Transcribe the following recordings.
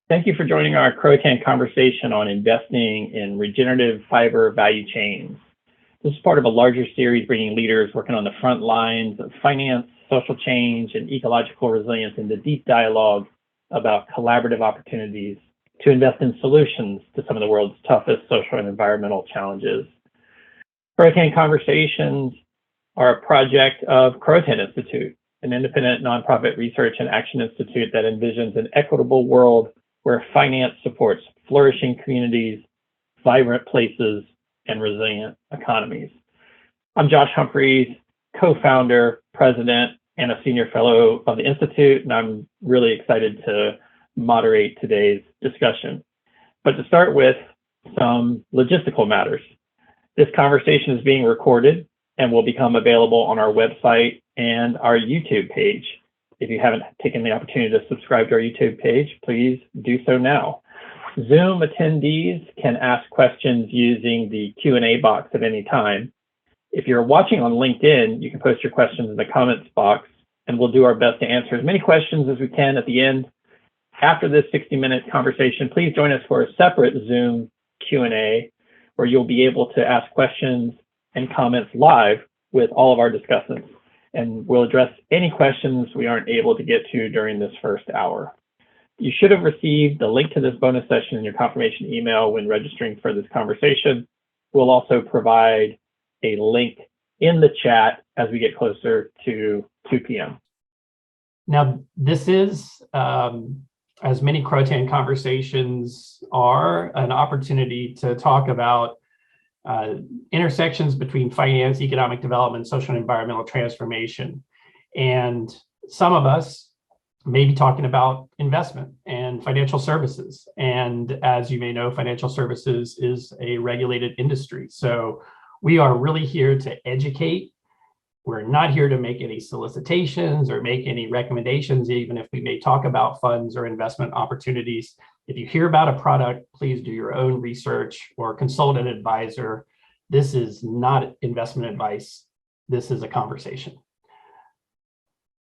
Thank you for joining our Croatan conversation on investing in regenerative fiber value chains. This is part of a larger series bringing leaders working on the front lines of finance, social change, and ecological resilience into deep dialogue about collaborative opportunities to invest in solutions to some of the world's toughest social and environmental challenges. Croatan Conversations are a project of Croatan Institute, an independent nonprofit research and action institute that envisions an equitable world where finance supports flourishing communities, vibrant places, and resilient economies. I'm Josh Humphreys, co-founder, president, and a senior fellow of the Institute, and I'm really excited to moderate today's discussion. But to start with, some logistical matters. This conversation is being recorded and will become available on our website and our YouTube page. If you haven't taken the opportunity to subscribe to our YouTube page, please do so now. Zoom attendees can ask questions using the Q&A box at any time. If you're watching on LinkedIn, you can post your questions in the comments box, and we'll do our best to answer as many questions as we can at the end. After this 60-minute conversation, please join us for a separate Zoom Q&A, where you'll be able to ask questions and comments live with all of our discussants. And we'll address any questions we aren't able to get to during this first hour. You should have received the link to this bonus session in your confirmation email when registering for this conversation. We'll also provide a link in the chat as we get closer to 2 p.m. Now, this is, as many Croatan conversations are, an opportunity to talk about intersections between finance, economic development, social and environmental transformation. And some of us may be talking about investment and financial services. And as you may know, financial services is a regulated industry. So we are really here to educate. We're not here to make any solicitations or make any recommendations, even if we may talk about funds or investment opportunities. If you hear about a product, please do your own research or consult an advisor. This is not investment advice. This is a conversation.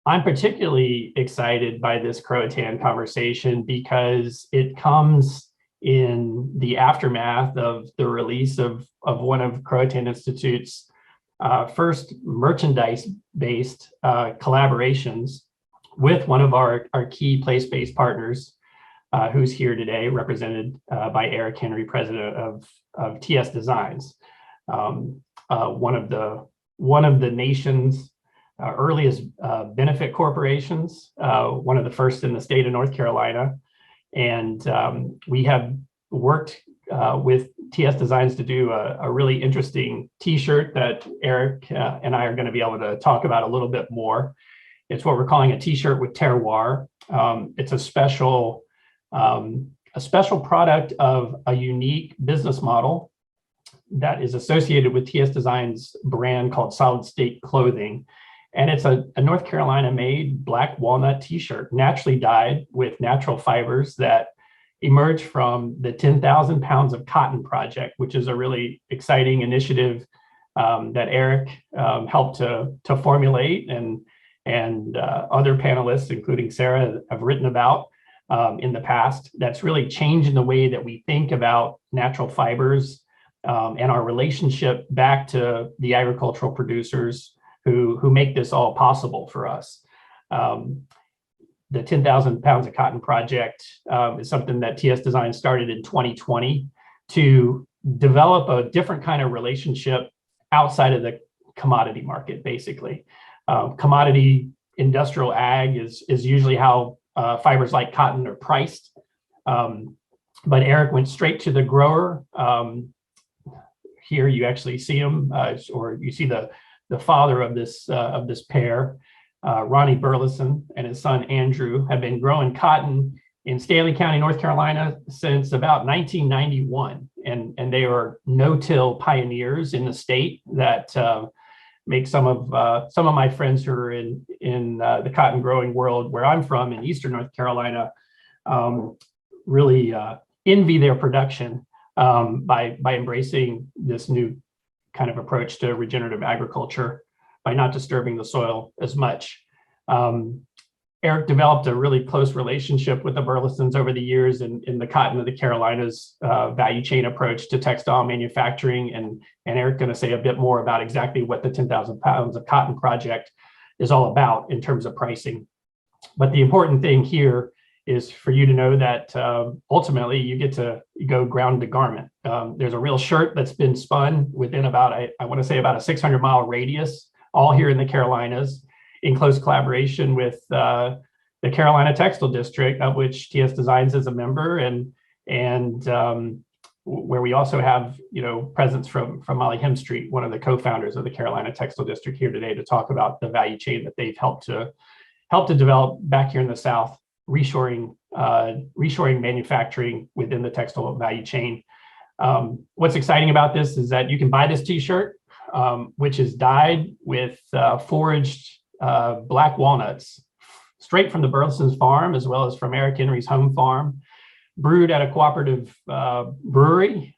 I'm particularly excited by this Croatan conversation because it comes in the aftermath of the release of one of Croatan Institute's first merchandise-based collaborations with one of our key place-based partners, who's here today, represented by Eric Henry, president of TS Designs, one of the nation's earliest benefit corporations, one of the first in the state of North Carolina. And we have worked with TS Designs to do a really interesting t-shirt that Eric and I are going to be able to talk about a little bit more. It's what we're calling a t-shirt with terroir. It's a special product of a unique business model that is associated with TS Designs brand called Solid State Clothing. And it's a North Carolina made black walnut t-shirt, naturally dyed with natural fibers that emerged from the 10,000 Pounds of Cotton Project, which is a really exciting initiative that Eric helped to formulate, and other panelists, including Sarah, have written about in the past. That's really changing the way that we think about natural fibers and our relationship back to the agricultural producers who make this all possible for us. The 10,000 Pounds of Cotton Project is something that TS Design started in 2020 to develop a different kind of relationship outside of the commodity market, basically. Commodity industrial ag is usually how fibers like cotton are priced. But Eric went straight to the grower. Here you actually see him, or you see the father of this pair. Ronnie Burleson and his son Andrew have been growing cotton in Stanley County, North Carolina since about 1991. And they are no-till pioneers in the state that make some of my friends who are in the cotton growing world where I'm from in Eastern North Carolina really envy their production by embracing this new kind of approach to regenerative agriculture by not disturbing the soil as much. Eric developed a really close relationship with the Burlesons over the years in the Cotton of the Carolinas value chain approach to textile manufacturing. And Eric's going to say a bit more about exactly what the 10,000 pounds of cotton project is all about in terms of pricing. But the important thing here is for you to know that ultimately you get to go ground to garment. There's a real shirt that's been spun within about, I want to say about a 600-mile radius, all here in the Carolinas, in close collaboration with the Carolina Textile District, of which TS Designs is a member, and where we also have presence from Molly Hemstreet, one of the co-founders of the Carolina Textile District, here today to talk about the value chain that they've helped to develop back here in the South, reshoring manufacturing within the textile value chain. What's exciting about this is that you can buy this T-shirt, which is dyed with foraged black walnuts, straight from the Burleson's farm, as well as from Eric Henry's home farm, brewed at a cooperative brewery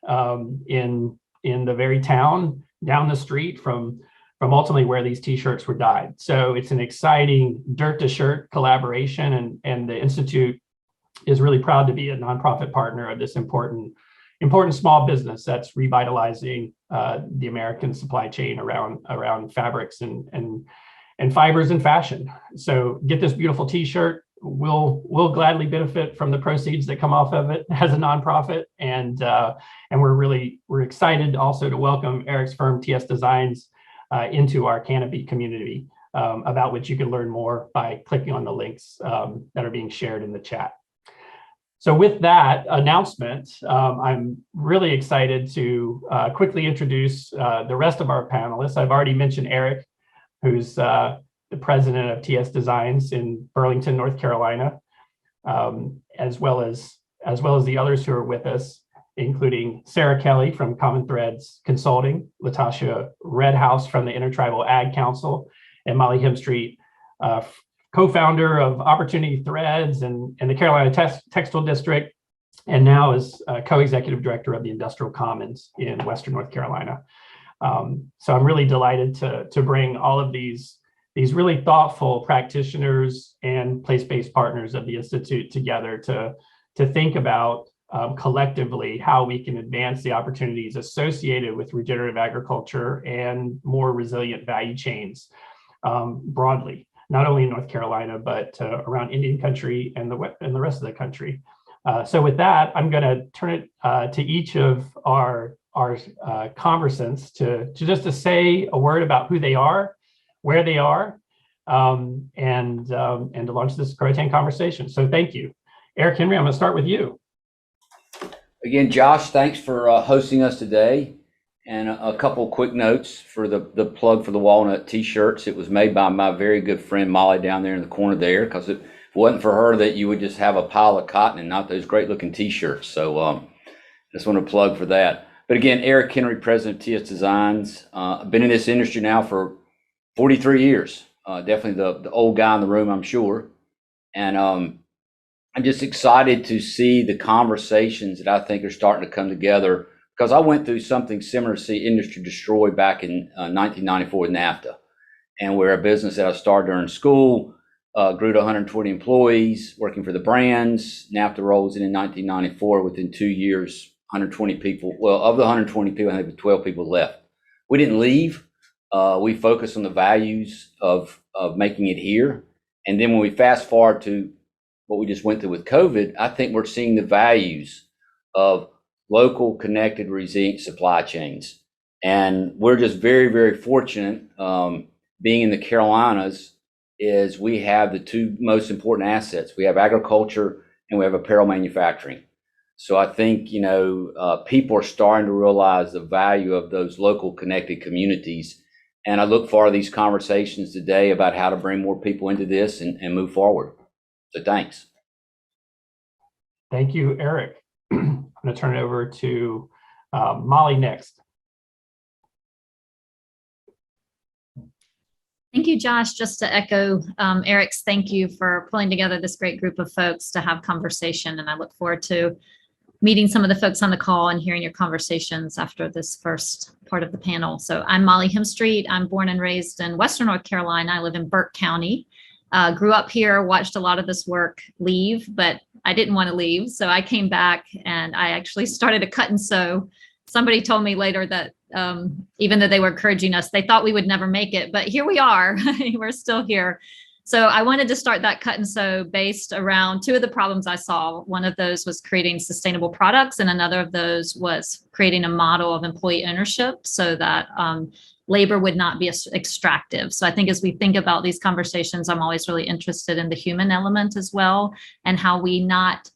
in the very town down the street from ultimately where these T-shirts were dyed. So it's an exciting dirt to shirt collaboration, and the Institute is really proud to be a nonprofit partner of this important small business that's revitalizing the American supply chain around fabrics and fibers and fashion. So get this beautiful T-shirt. We'll gladly benefit from the proceeds that come off of it as a nonprofit, and we're excited also to welcome Eric's firm TS Designs into our Canopy community, about which you can learn more by clicking on the links that are being shared in the chat. So with that announcement, I'm really excited to quickly introduce the rest of our panelists. I've already mentioned Eric, who's the president of TS Designs in Burlington, North Carolina, as well as the others who are with us, including Sarah Kelley from Common Threads Consulting, Latasha Redhouse from the Intertribal Ag Council, and Molly Hemstreet, co-founder of Opportunity Threads and the Carolina Textile District, and now is co-executive director of the Industrial Commons in Western North Carolina. So I'm really delighted to bring all of these really thoughtful practitioners and place-based partners of the Institute together to think about collectively how we can advance the opportunities associated with regenerative agriculture and more resilient value chains broadly, not only in North Carolina, but around Indian country and the rest of the country. So with that, I'm going to turn it to each of our conversants to just to say a word about who they are, where they are, and to launch this Croatan conversation. So thank you. Eric Henry, I'm going to start with you. Again, Josh, thanks for hosting us today. And a couple of quick notes for the plug for the walnut T-shirts. It was made by my very good friend Molly down there in the corner there, because if it wasn't for her, that you would just have a pile of cotton and not those great looking T-shirts. So just want to plug for that. But again, Eric Henry, president of TS Designs. I've been in this industry now for 43 years. Definitely the old guy in the room, I'm sure. And I'm just excited to see the conversations that I think are starting to come together, because I went through something similar to see industry destroyed back in 1994 with NAFTA. And we're a business that I started during school, grew to 120 employees working for the brands. NAFTA rolls in 1994. Within 2 years, 120 people. Well, of the 120 people, I think 12 people left. We didn't leave. We focused on the values of making it here. And then when we fast forward to what we just went through with COVID, I think we're seeing the values of local, connected, resilient supply chains. And we're just very, very fortunate being in the Carolinas is we have the two most important assets. We have agriculture and we have apparel manufacturing. So I think, people are starting to realize the value of those local connected communities. And I look forward to these conversations today about how to bring more people into this and move forward. So thanks. Thank you, Eric. I'm going to turn it over to Molly next. Thank you, Josh. Just to echo Eric's thank you for pulling together this great group of folks to have conversation. And I look forward to meeting some of the folks on the call and hearing your conversations after this first part of the panel. So I'm Molly Hemstreet. I'm born and raised in Western North Carolina. I live in Burke County. grew up here, watched a lot of this work leave, but I didn't want to leave. So I came back and I actually started a cut and sew. Somebody told me later that even though they were encouraging us, they thought we would never make it, but here we are. We're still here. So I wanted to start that cut and sew based around two of the problems I saw. One of those was creating sustainable products, and another of those was creating a model of employee ownership so that labor would not be extractive. So I think as we think about these conversations, I'm always really interested in the human element as well, and how we not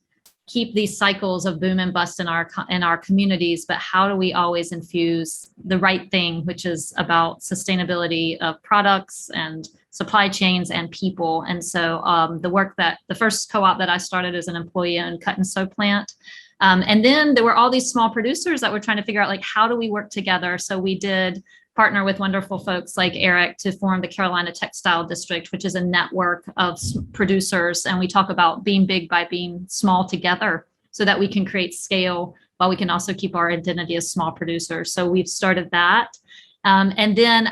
keep these cycles of boom and bust in our communities, but how do we always infuse the right thing, which is about sustainability of products and supply chains and people. And so the first co-op that I started as an employee-owned cut and sew plant. And then there were all these small producers that were trying to figure out, like, how do we work together? So we did partner with wonderful folks like Eric to form the Carolina Textile District, which is a network of producers. And we talk about being big by being small together so that we can create scale while we can also keep our identity as small producers. So we've started that. And then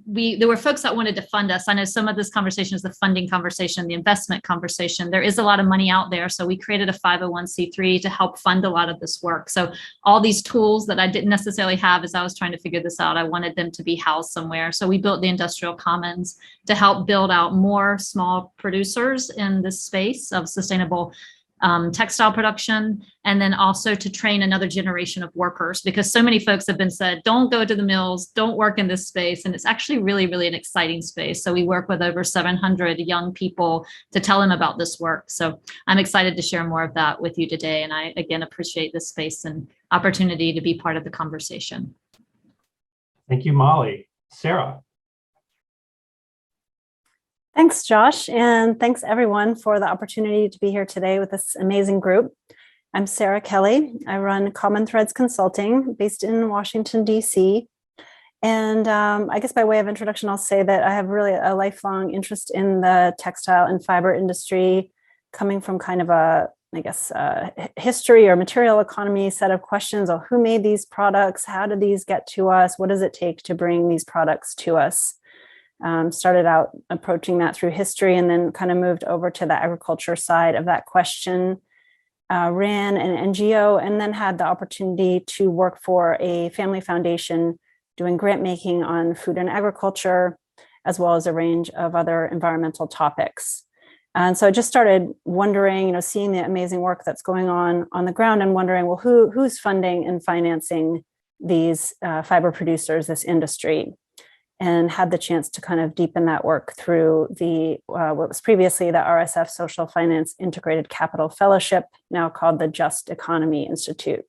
there were folks that wanted to fund us. I know some of this conversation is the funding conversation, the investment conversation. There is a lot of money out there. So we created a 501c3 to help fund a lot of this work. So all these tools that I didn't necessarily have as I was trying to figure this out, I wanted them to be housed somewhere. So we built the Industrial Commons to help build out more small producers in this space of sustainable textile production, and then also to train another generation of workers, because so many folks have been said, don't go to the mills, don't work in this space. And it's actually really, really an exciting space. So we work with over 700 young people to tell them about this work. So I'm excited to share more of that with you today. And I, again, appreciate this space and opportunity to be part of the conversation. Thank you, Molly. Sarah. Thanks, Josh, and thanks everyone for the opportunity to be here today with this amazing group. I'm Sarah Kelley. I run Common Threads Consulting based in Washington, D.C. And I guess by way of introduction, I'll say that I have really a lifelong interest in the textile and fiber industry, coming from kind of a, history or material economy set of questions. Oh, who made these products? How did these get to us? What does it take to bring these products to us? Started out approaching that through history and then kind of moved over to the agriculture side of that question, ran an NGO, and then had the opportunity to work for a family foundation doing grant making on food and agriculture, as well as a range of other environmental topics. And so I just started wondering, seeing the amazing work that's going on the ground and wondering, well, who's funding and financing these fiber producers, this industry? And had the chance to kind of deepen that work through the what was previously the RSF Social Finance Integrated Capital Fellowship, now called the Just Economy Institute.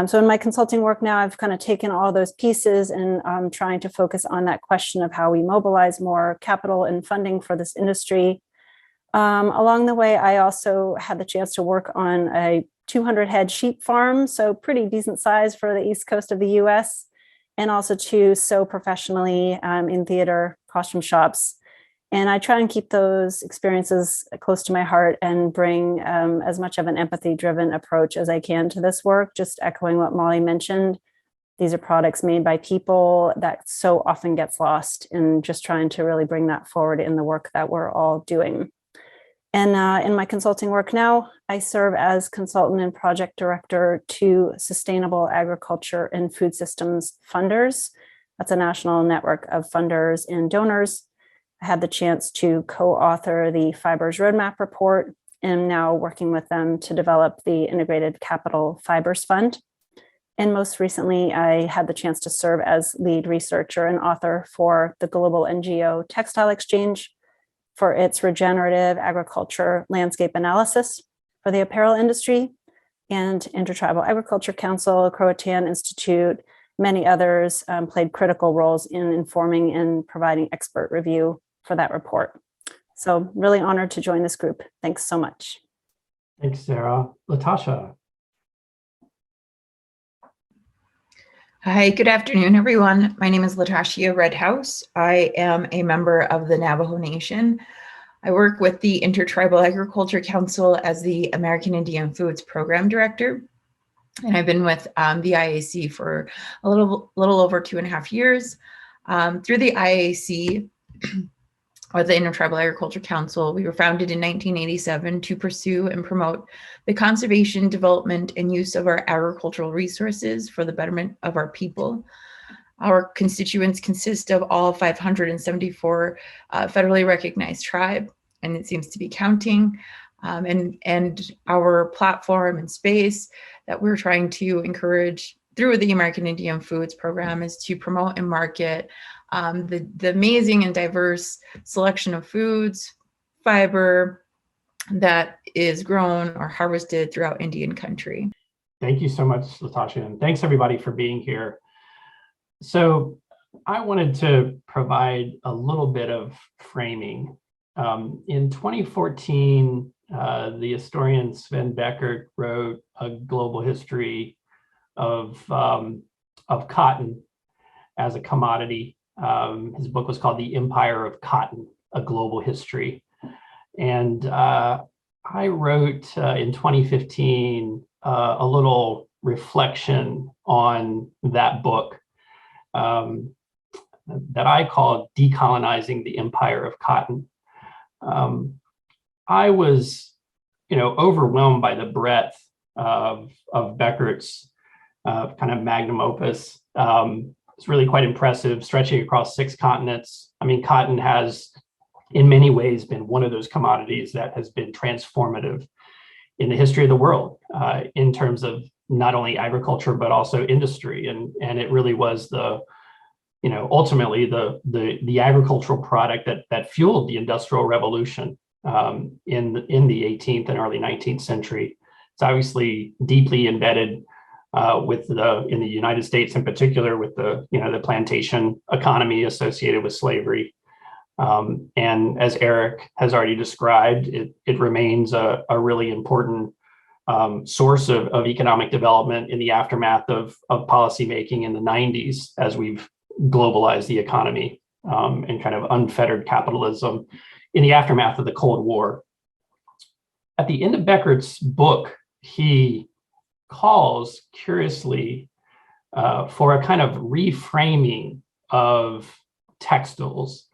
So in my consulting work now, I've kind of taken all those pieces and I'm trying to focus on that question of how we mobilize more capital and funding for this industry. Along the way, I also had the chance to work on a 200 head sheep farm, so pretty decent size for the East Coast of the US. And also to sew professionally in theater, costume shops. And I try and keep those experiences close to my heart and bring as much of an empathy-driven approach as I can to this work, just echoing what Molly mentioned. These are products made by people that so often gets lost, and just trying to really bring that forward in the work that we're all doing. And in my consulting work now, I serve as consultant and project director to Sustainable Agriculture and Food Systems Funders. That's a national network of funders and donors. I had the chance to co-author the Fibers Roadmap report and now working with them to develop the Integrated Capital Fibers Fund. And most recently, I had the chance to serve as lead researcher and author for the global NGO Textile Exchange, for its regenerative agriculture landscape analysis for the apparel industry, and Intertribal Agriculture Council, Croatan Institute, many others played critical roles in informing and providing expert review for that report. So really honored to join this group. Thanks so much. Thanks, Sarah. Latasha. Hi, good afternoon, everyone. My name is Latasha Redhouse. I am a member of the Navajo Nation. I work with the Intertribal Agriculture Council as the American Indian Foods Program Director. And I've been with the IAC for a little over 2.5 years. Through the IAC, or the Intertribal Agriculture Council. We were founded in 1987 to pursue and promote the conservation, development, and use of our agricultural resources for the betterment of our people. Our constituents consist of all 574 federally recognized tribe, and it seems to be counting. And our platform and space that we're trying to encourage through the American Indian Foods Program is to promote and market the amazing and diverse selection of foods, fiber that is grown or harvested throughout Indian country. Thank you so much, Latasha, and thanks everybody for being here. So I wanted to provide a little bit of framing. In 2014, the historian Sven Beckert wrote a global history of cotton as a commodity. His book was called The Empire of Cotton, A Global History. And I wrote in 2015 a little reflection on that book that I called Decolonizing the Empire of Cotton. I was, overwhelmed by the breadth of Beckert's kind of magnum opus. It's really quite impressive, stretching across 6 continents. I mean, cotton has, in many ways, been one of those commodities that has been transformative in the history of the world in terms of not only agriculture but also industry, and it really was ultimately the agricultural product that fueled the Industrial Revolution in the 18th and early 19th century. It's obviously deeply embedded in the United States in particular with the plantation economy associated with slavery. And as Eric has already described, it remains a really important source of economic development in the aftermath of policymaking in the 90s as we've globalized the economy and kind of unfettered capitalism in the aftermath of the Cold War. At the end of Beckert's book, he calls curiously for a kind of reframing of textiles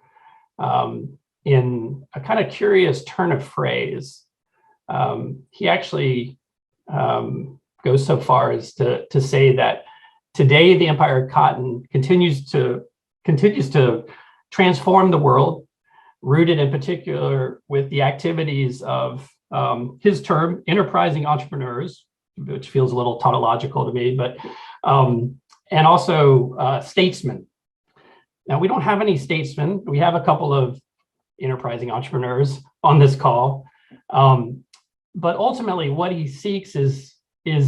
in a kind of curious turn of phrase. He actually goes so far as to say that today the Empire of Cotton continues to transform the world, rooted in particular with the activities of his term, enterprising entrepreneurs, which feels a little tautological to me, but and also statesmen. Now, we don't have any statesmen. We have a couple of enterprising entrepreneurs on this call. But ultimately, what he seeks is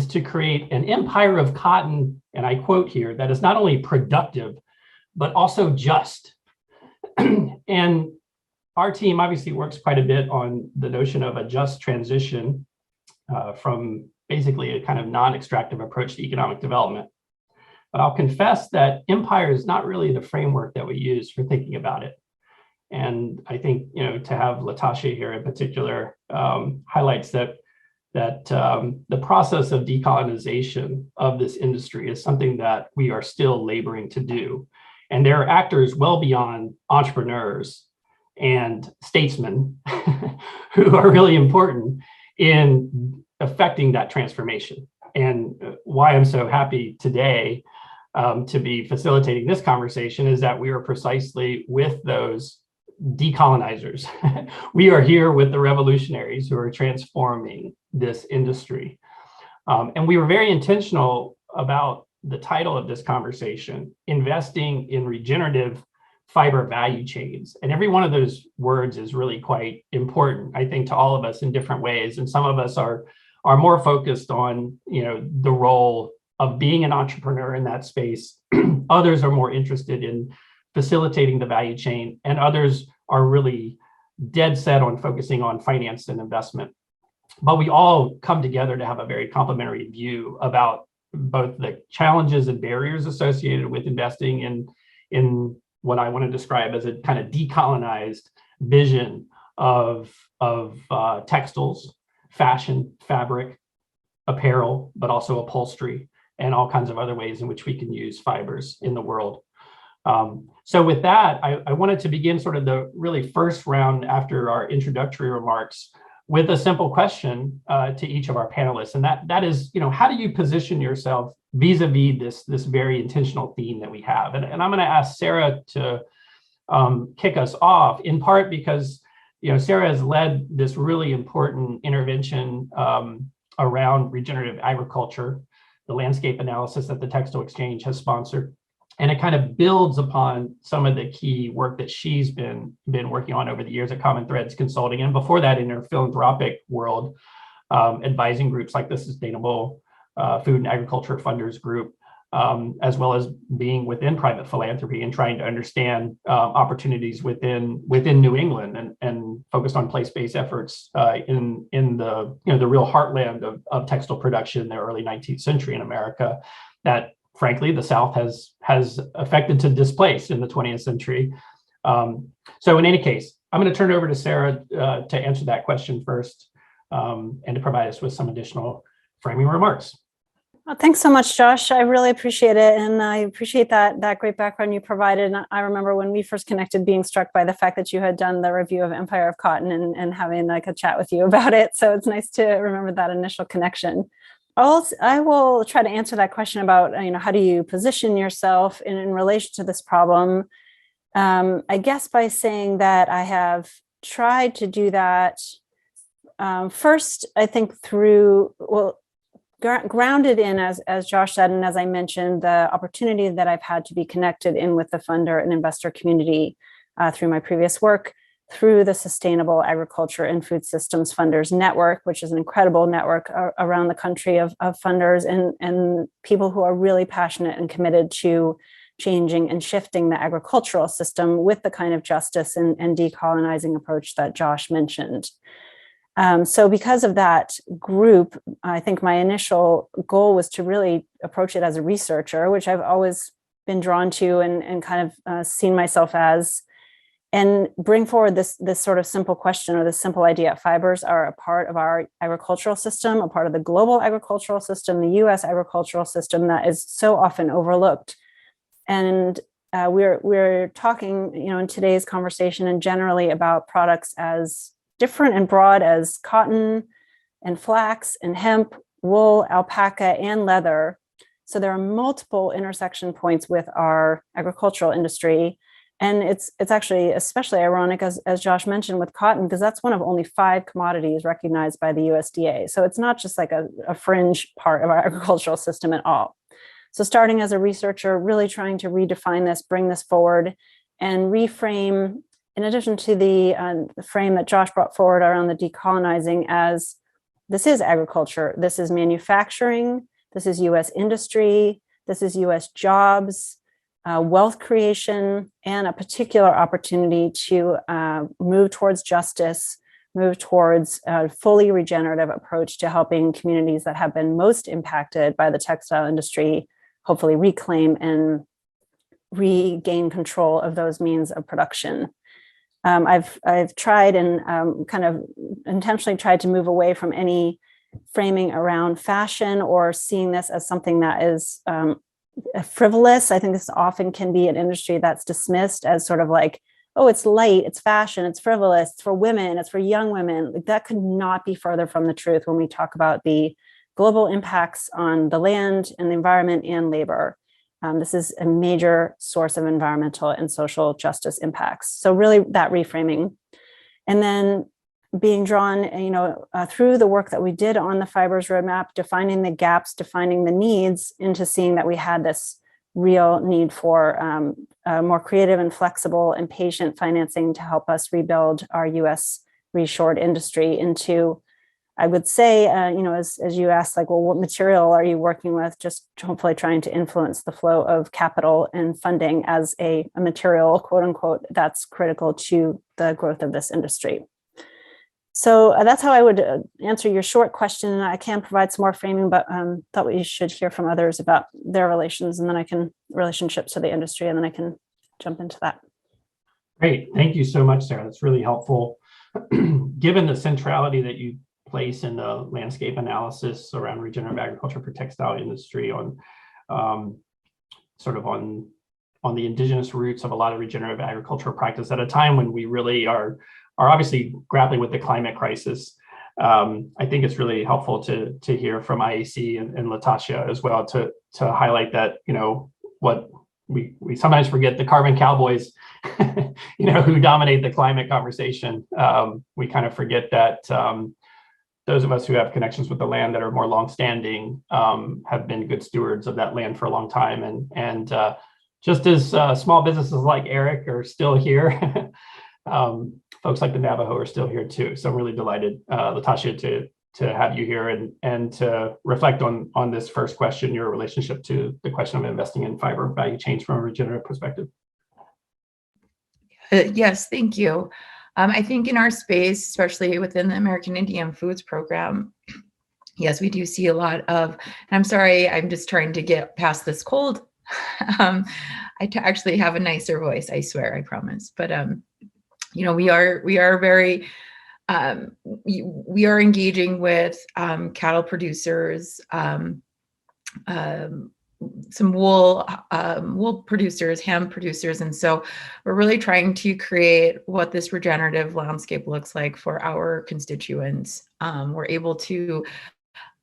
to create an empire of cotton, and I quote here, that is not only productive, but also just. And our team obviously works quite a bit on the notion of a just transition from basically a kind of non-extractive approach to economic development. But I'll confess that empire is not really the framework that we use for thinking about it. And I think, to have Latashia here in particular highlights that the process of decolonization of this industry is something that we are still laboring to do. And there are actors well beyond entrepreneurs and statesmen who are really important in affecting that transformation. And why I'm so happy today to be facilitating this conversation is that we are precisely with those decolonizers. We are here with the revolutionaries who are transforming this industry. And we were very intentional about the title of this conversation, investing in regenerative fiber value chains. And every one of those words is really quite important, I think, to all of us in different ways. And some of us are more focused on, the role of being an entrepreneur in that space. Others are more interested in facilitating the value chain, and others are really dead set on focusing on finance and investment. But we all come together to have a very complementary view about both the challenges and barriers associated with investing in what I want to describe as a kind of decolonized vision of textiles, fashion, fabric, apparel, but also upholstery, and all kinds of other ways in which we can use fibers in the world. So with that, I wanted to begin sort of the really first round after our introductory remarks with a simple question to each of our panelists. And that is, how do you position yourself vis-a-vis this very intentional theme that we have? And I'm going to ask Sarah to kick us off, in part because Sarah has led this really important intervention around regenerative agriculture, the landscape analysis that the Textile Exchange has sponsored. And it kind of builds upon some of the key work that she's been working on over the years at Common Threads Consulting, and before that in her philanthropic world, advising groups like the Sustainable Food and Agriculture Funders Group, as well as being within private philanthropy and trying to understand opportunities within New England and focused on place-based efforts in the the real heartland of textile production in the early 19th century in America that frankly the South has affected to displace in the 20th century. So in any case, I'm going to turn it over to Sarah to answer that question first and to provide us with some additional framing remarks. Well, thanks so much, Josh. I really appreciate it. And I appreciate that great background you provided. And I remember when we first connected being struck by the fact that you had done the review of Empire of Cotton and having like a chat with you about it. So it's nice to remember that initial connection. I will try to answer that question about, how do you position yourself in relation to this problem? I guess by saying that I have tried to do that first, I think through, grounded in, as Josh said, and as I mentioned, the opportunity that I've had to be connected in with the funder and investor community through my previous work, through the Sustainable Agriculture and Food Systems Funders Network, which is an incredible network around the country of funders and people who are really passionate and committed to changing and shifting the agricultural system with the kind of justice and decolonizing approach that Josh mentioned. So because of that group, I think my initial goal was to really approach it as a researcher, which I've always been drawn to and kind of seen myself as, and bring forward this sort of simple question or this simple idea. Fibers are a part of our agricultural system, a part of the global agricultural system, the US agricultural system that is so often overlooked. And we're talking, in today's conversation and generally about products as different and broad as cotton and flax and hemp, wool, alpaca, and leather. So there are multiple intersection points with our agricultural industry. And it's actually especially ironic, as Josh mentioned, with cotton, because that's one of only 5 commodities recognized by the USDA. So it's not just like a fringe part of our agricultural system at all. So starting as a researcher, really trying to redefine this, bring this forward, and reframe, in addition to the frame that Josh brought forward around the decolonizing, as this is agriculture, this is manufacturing, this is US industry, this is US jobs, wealth creation, and a particular opportunity to move towards justice, move towards a fully regenerative approach to helping communities that have been most impacted by the textile industry, hopefully reclaim and regain control of those means of production. I've tried and kind of intentionally tried to move away from any framing around fashion or seeing this as something that is frivolous. I think this often can be an industry that's dismissed as sort of like, oh, it's light, it's fashion, it's frivolous, it's for women, it's for young women. Like, that could not be further from the truth when we talk about the global impacts on the land and the environment and labor. This is a major source of environmental and social justice impacts. So really that reframing. And then being drawn, through the work that we did on the fibers roadmap, defining the gaps, defining the needs, into seeing that we had this real need for more creative and flexible and patient financing to help us rebuild our US reshored industry into, I would say, as you asked, like, well, what material are you working with? Just hopefully trying to influence the flow of capital and funding as a material, quote unquote, that's critical to the growth of this industry. So that's how I would answer your short question. I can provide some more framing, but thought we should hear from others about their relationships to the industry, and then I can jump into that. Great, thank you so much, Sarah. That's really helpful. Given the centrality that you place in the landscape analysis around regenerative agriculture for textile industry on on the indigenous roots of a lot of regenerative agricultural practice at a time when we really are obviously grappling with the climate crisis. I think it's really helpful to hear from IAC and Latashia as well to highlight that, what we sometimes forget, the carbon cowboys, who dominate the climate conversation. We kind of forget that those of us who have connections with the land that are more longstanding have been good stewards of that land for a long time. And just as small businesses like Eric are still here, folks like the Navajo are still here too. So I'm really delighted, Latashia, to have you here and to reflect on this first question, your relationship to the question of investing in fiber value chains from a regenerative perspective. Yes, thank you. I think in our space, especially within the American Indian Foods Program, yes, we do see a lot of, and I'm sorry, I'm just trying to get past this cold. I actually have a nicer voice, I swear, I promise. But we are very, we are engaging with cattle producers, some wool producers, hemp producers. And so we're really trying to create what this regenerative landscape looks like for our constituents. We're able to,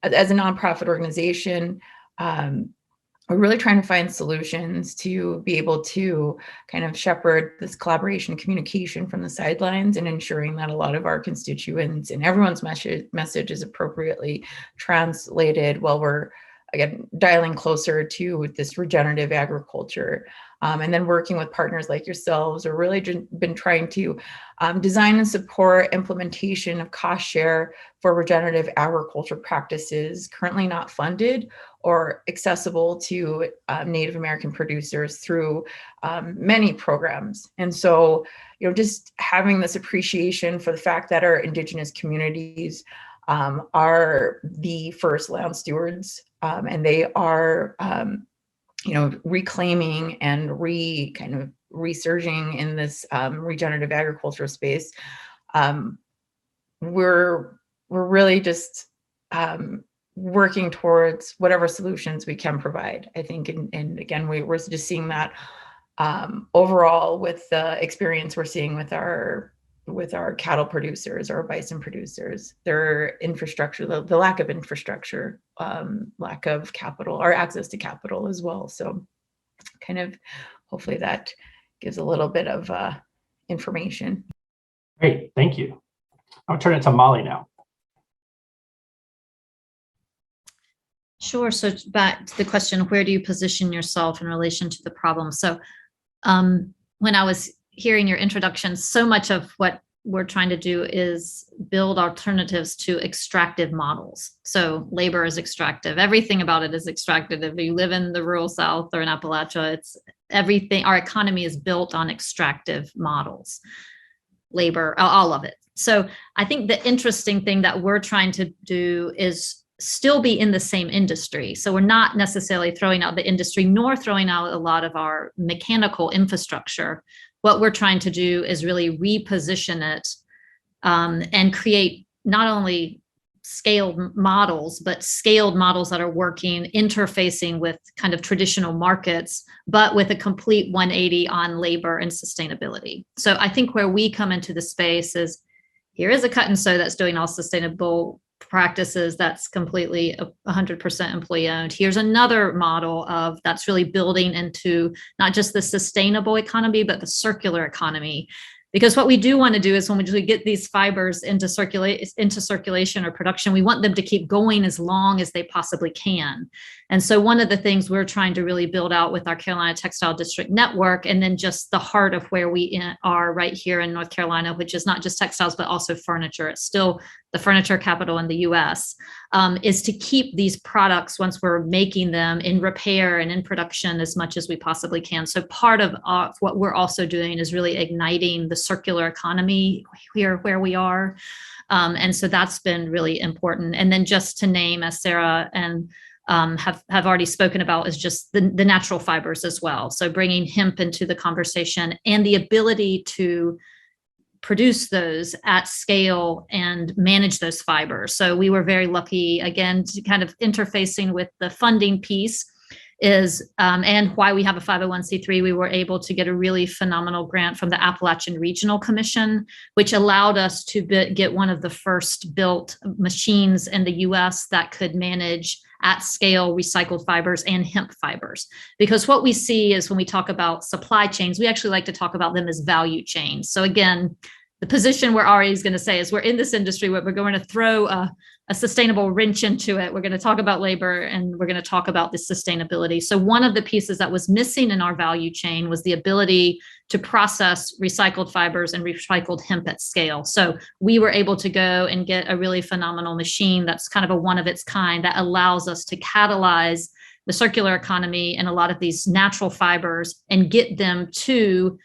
as a nonprofit organization, we're really trying to find solutions to be able to kind of shepherd this collaboration, communication from the sidelines, and ensuring that a lot of our constituents and everyone's message is appropriately translated while we're, again, dialing closer to this regenerative agriculture. And then working with partners like yourselves, or really been trying to design and support implementation of cost share for regenerative agriculture practices currently not funded or accessible to Native American producers through many programs. And so, just having this appreciation for the fact that our Indigenous communities are the first land stewards, and they are reclaiming and resurging in this regenerative agriculture space. We're really just working towards whatever solutions we can provide, I think. And again, we're just seeing that overall with the experience we're seeing with our cattle producers or bison producers, their infrastructure, the lack of infrastructure, lack of capital or access to capital as well. So kind of hopefully that gives a little bit of information. Great, thank you. I'll turn it to Molly now. Sure. So back to the question, where do you position yourself in relation to the problem? So when I was hearing your introduction, so much of what we're trying to do is build alternatives to extractive models. So labor is extractive. Everything about it is extractive. If you live in the rural South or in Appalachia, it's everything. Our economy is built on extractive models, labor, all of it. So I think the interesting thing that we're trying to do is still be in the same industry. So we're not necessarily throwing out the industry, nor throwing out a lot of our mechanical infrastructure. What we're trying to do is really reposition it and create not only scaled models, but scaled models that are working, interfacing with kind of traditional markets, but with a complete 180 on labor and sustainability. So I think where we come into the space is, here is a cut and sew that's doing all sustainable practices that's completely 100% employee owned. Here's another model of that's really building into not just the sustainable economy, but the circular economy. Because what we do want to do is when we get these fibers into circulation or production, we want them to keep going as long as they possibly can. And so one of the things we're trying to really build out with our Carolina Textile District Network, and then just the heart of where we are right here in North Carolina, which is not just textiles, but also furniture. It's still the furniture capital in the US, is to keep these products once we're making them in repair and in production as much as we possibly can. So part of what we're also doing is really igniting the circular economy here where we are. And so that's been really important. And then just to name, as Sarah and have already spoken about, is just the natural fibers as well. So bringing hemp into the conversation and the ability to produce those at scale and manage those fibers. So we were very lucky, again, to kind of interfacing with the funding piece, is, and why we have a 501c3, we were able to get a really phenomenal grant from the Appalachian Regional Commission, which allowed us to get one of the first built machines in the US that could manage at scale recycled fibers and hemp fibers. Because what we see is when we talk about supply chains, we actually like to talk about them as value chains. So again, the position we're already going to say is we're in this industry where we're going to throw a sustainable wrench into it. We're going to talk about labor and we're going to talk about the sustainability. So one of the pieces that was missing in our value chain was the ability to process recycled fibers and recycled hemp at scale. So we were able to go and get a really phenomenal machine that's kind of a one of its kind that allows us to catalyze the circular economy and a lot of these natural fibers and get them to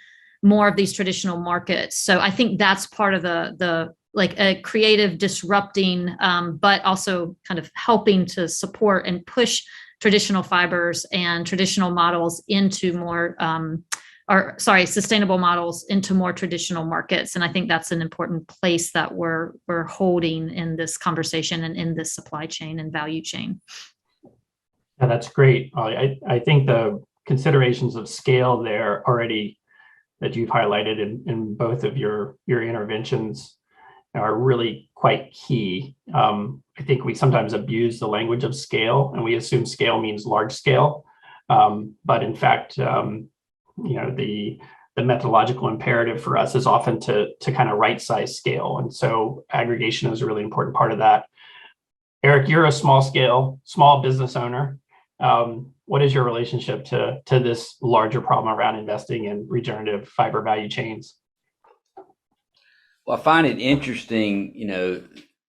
more of these traditional markets. So I think that's part of the like a creative disrupting, but also kind of helping to support and push traditional fibers and traditional models into more, sustainable models into more traditional markets. And I think that's an important place that we're holding in this conversation and in this supply chain and value chain. Yeah, that's great. I think the considerations of scale there already that you've highlighted in both of your interventions are really quite key. I think we sometimes abuse the language of scale and we assume scale means large scale. But in fact, the methodological imperative for us is often to kind of right size scale. And so aggregation is a really important part of that. Eric, you're a small business owner. What is your relationship to this larger problem around investing in regenerative fiber value chains? Well, I find it interesting,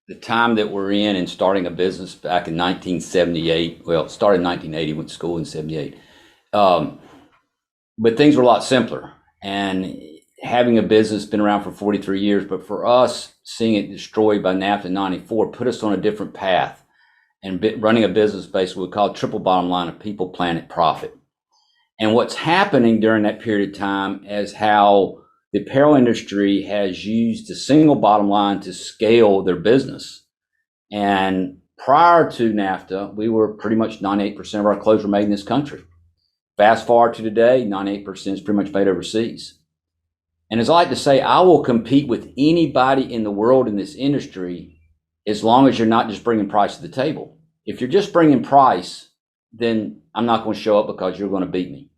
the time that we're in and starting a business back in 1978. Well, it started in 1980, went to school in 78. But things were a lot simpler. And having a business been around for 43 years, but for us, seeing it destroyed by NAFTA in 94 put us on a different path. And running a business basically we call triple bottom line of people, planet, profit. And what's happening during that period of time is how the apparel industry has used a single bottom line to scale their business. And prior to NAFTA, we were pretty much 98% of our clothes were made in this country. Fast forward to today, 98% is pretty much made overseas. And as I like to say, I will compete with anybody in the world in this industry as long as you're not just bringing price to the table. If you're just bringing price, then I'm not going to show up because you're going to beat me.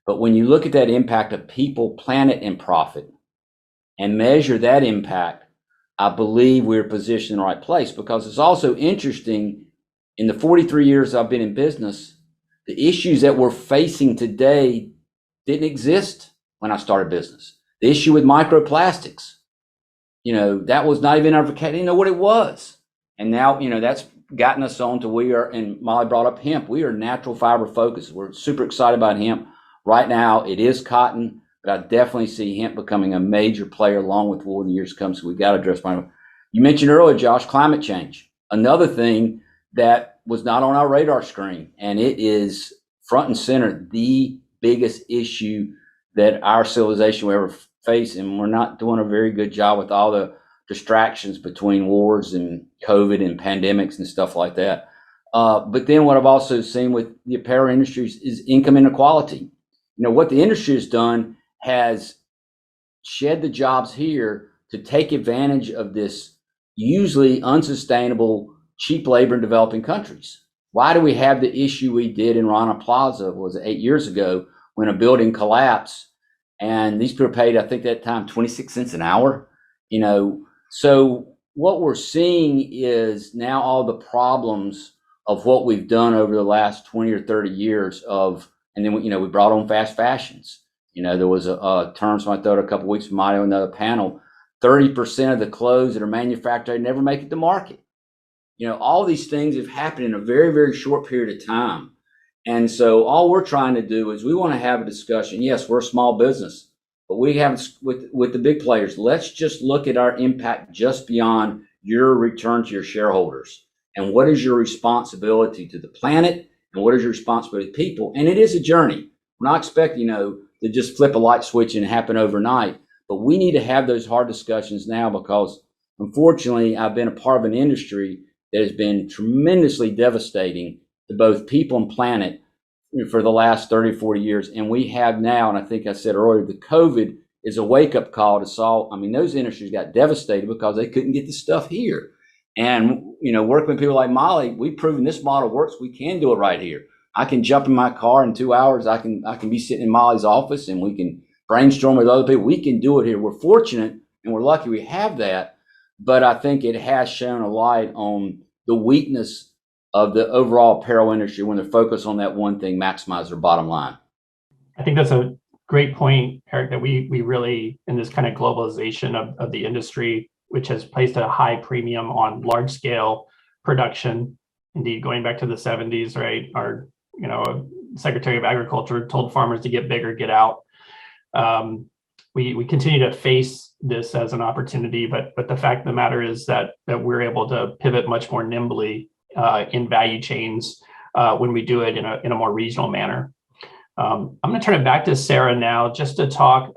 But when you look at that impact of people, planet, and profit and measure that impact, I believe we're positioned in the right place, because it's also interesting in the 43 years I've been in business, the issues that we're facing today didn't exist when I started business. The issue with microplastics, that was not even our vocabulary. Didn't know what it was. And now, that's gotten us on to and Molly brought up hemp. We are natural fiber focused. We're super excited about hemp. Right now, it is cotton, but I definitely see hemp becoming a major player along with wool in the years to come. So we've got to address my. You mentioned earlier, Josh, climate change. Another thing that was not on our radar screen, and it is front and center, the biggest issue that our civilization will ever face, and we're not doing a very good job with all the distractions between wars and COVID and pandemics and stuff like that. But then what I've also seen with the apparel industries is income inequality. What the industry has done has shed the jobs here to take advantage of this usually unsustainable, cheap labor in developing countries. Why do we have the issue we did in Rana Plaza, was it 8 years ago, when a building collapsed and these people paid, I think at that time, 26 cents an hour? So what we're seeing is now all the problems of what we've done over the last 20 or 30 years and then, we brought on fast fashions. There was a term somebody thought a couple of weeks from Mario, another panel, 30% of the clothes that are manufactured never make it to market. All these things have happened in a very, very short period of time. And so all we're trying to do is we want to have a discussion. Yes, we're a small business, but we have with the big players. Let's just look at our impact just beyond your return to your shareholders. And what is your responsibility to the planet? And what is your responsibility to people? And it is a journey. We're not expecting, to just flip a light switch and happen overnight. But we need to have those hard discussions now, because unfortunately, I've been a part of an industry that has been tremendously devastating to both people and planet for the last 30, 40 years. And we have now, and I think I said earlier, the COVID is a wake-up call to solve. I mean, those industries got devastated because they couldn't get the stuff here. And, working with people like Molly, we've proven this model works. We can do it right here. I can jump in my car in 2 hours. I can be sitting in Molly's office and we can brainstorm with other people. We can do it here. We're fortunate and we're lucky we have that. But I think it has shown a light on the weakness of the overall apparel industry when they're focused on that one thing, maximize their bottom line. I think that's a great point, Eric, that we really, in this kind of globalization of the industry, which has placed a high premium on large scale production. Indeed, going back to the 70s, right? Our, Secretary of Agriculture told farmers to get bigger, get out. We continue to face this as an opportunity, but the fact of the matter is that we're able to pivot much more nimbly in value chains when we do it in a more regional manner. I'm going to turn it back to Sarah now, just to talk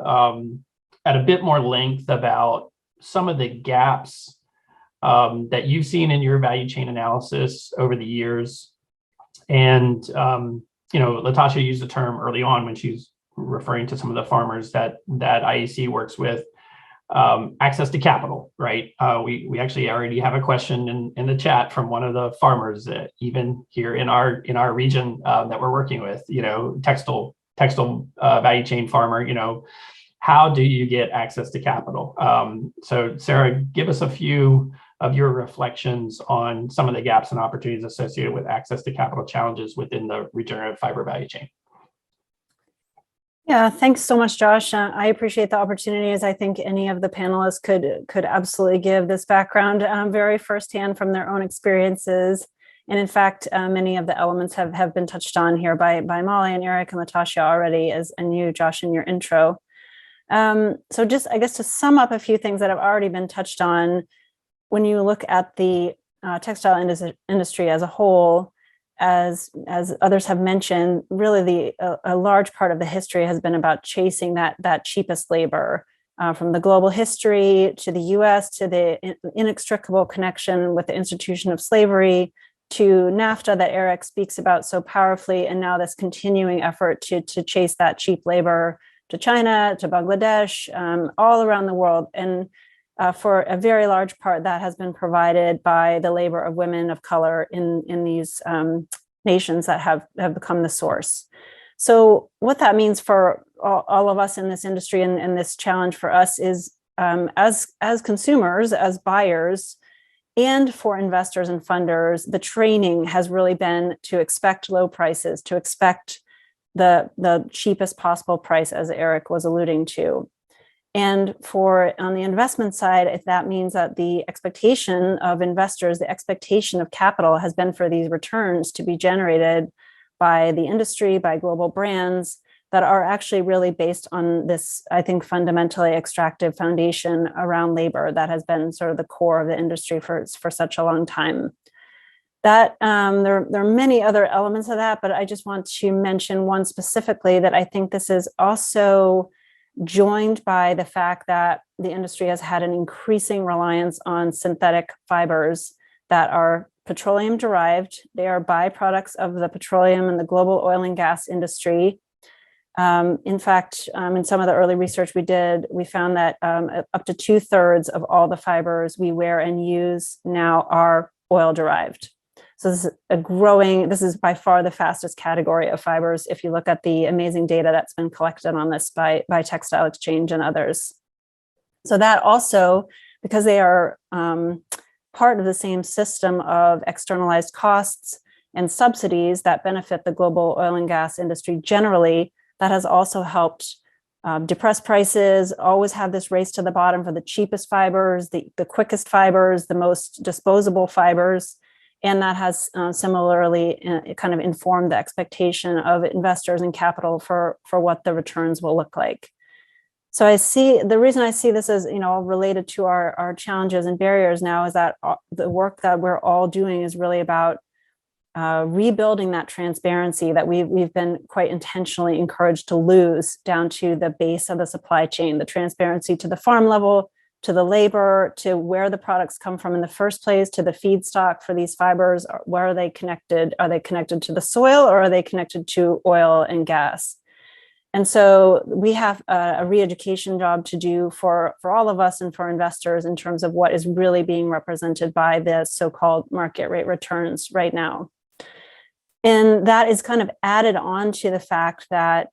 at a bit more length about some of the gaps that you've seen in your value chain analysis over the years. And, Latasha used the term early on when she's referring to some of the farmers that IEC works with, access to capital, right? We actually already have a question in the chat from one of the farmers, even here in our region that we're working with, textile value chain farmer, how do you get access to capital? So Sarah, give us a few of your reflections on some of the gaps and opportunities associated with access to capital challenges within the regenerative fiber value chain. Yeah, thanks so much, Josh. I appreciate the opportunity, as I think any of the panelists could absolutely give this background very firsthand from their own experiences. And in fact, many of the elements have been touched on here by Molly and Eric and Latashia already, and you, Josh, in your intro. So just, I guess, to sum up a few things that have already been touched on, when you look at the textile industry as a whole, as others have mentioned, really a large part of the history has been about chasing that cheapest labor, from the global history to the US, to the inextricable connection with the institution of slavery, to NAFTA that Eric speaks about so powerfully, and now this continuing effort to chase that cheap labor to China, to Bangladesh, all around the world. And for a very large part, that has been provided by the labor of women of color in these nations that have become the source. So what that means for all of us in this industry, and this challenge for us, is as consumers, as buyers, and for investors and funders, the training has really been to expect low prices, to expect the cheapest possible price, as Eric was alluding to. And on the investment side, if that means that the expectation of investors, the expectation of capital has been for these returns to be generated by the industry, by global brands that are actually really based on this, I think, fundamentally extractive foundation around labor that has been sort of the core of the industry for such a long time. That there are many other elements of that, but I just want to mention one specifically that I think this is also joined by the fact that the industry has had an increasing reliance on synthetic fibers that are petroleum derived. They are byproducts of the petroleum and the global oil and gas industry. In fact, in some of the early research we did, we found that up to 2/3 of all the fibers we wear and use now are oil derived. So this is by far the fastest category of fibers if you look at the amazing data that's been collected on this by Textile Exchange and others. So that also, because they are part of the same system of externalized costs and subsidies that benefit the global oil and gas industry generally, that has also helped depress prices, always have this race to the bottom for the cheapest fibers, the quickest fibers, the most disposable fibers. And that has similarly kind of informed the expectation of investors and capital for what the returns will look like. So the reason I see this as, related to our challenges and barriers now is that the work that we're all doing is really about rebuilding that transparency that we've been quite intentionally encouraged to lose down to the base of the supply chain, the transparency to the farm level, to the labor, to where the products come from in the first place, to the feedstock for these fibers. Where are they connected? Are they connected to the soil, or are they connected to oil and gas? And so we have a re-education job to do for all of us and for investors in terms of what is really being represented by the so-called market rate returns right now. And that is kind of added on to the fact that,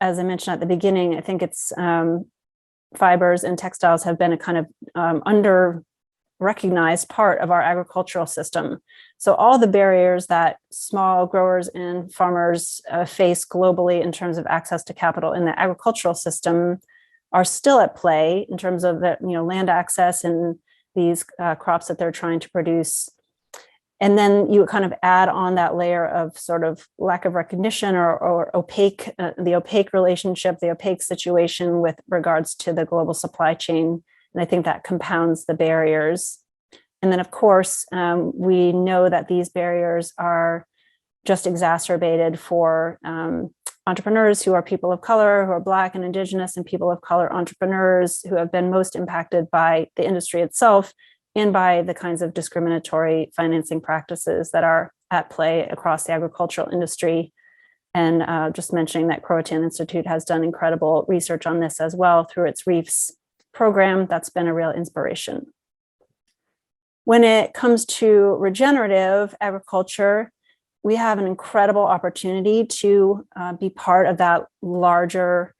as I mentioned at the beginning, I think it's fibers and textiles have been a kind of under-recognized part of our agricultural system. So all the barriers that small growers and farmers face globally in terms of access to capital in the agricultural system are still at play in terms of the land access and these crops that they're trying to produce. And then you kind of add on that layer of sort of lack of recognition or opaque, the opaque relationship, the opaque situation with regards to the global supply chain. And I think that compounds the barriers. And then, of course, we know that these barriers are just exacerbated for entrepreneurs who are people of color, who are Black and Indigenous and people of color entrepreneurs who have been most impacted by the industry itself and by the kinds of discriminatory financing practices that are at play across the agricultural industry. And just mentioning that Croatan Institute has done incredible research on this as well through its Reefs program. That's been a real inspiration. When it comes to regenerative agriculture, we have an incredible opportunity to be part of that larger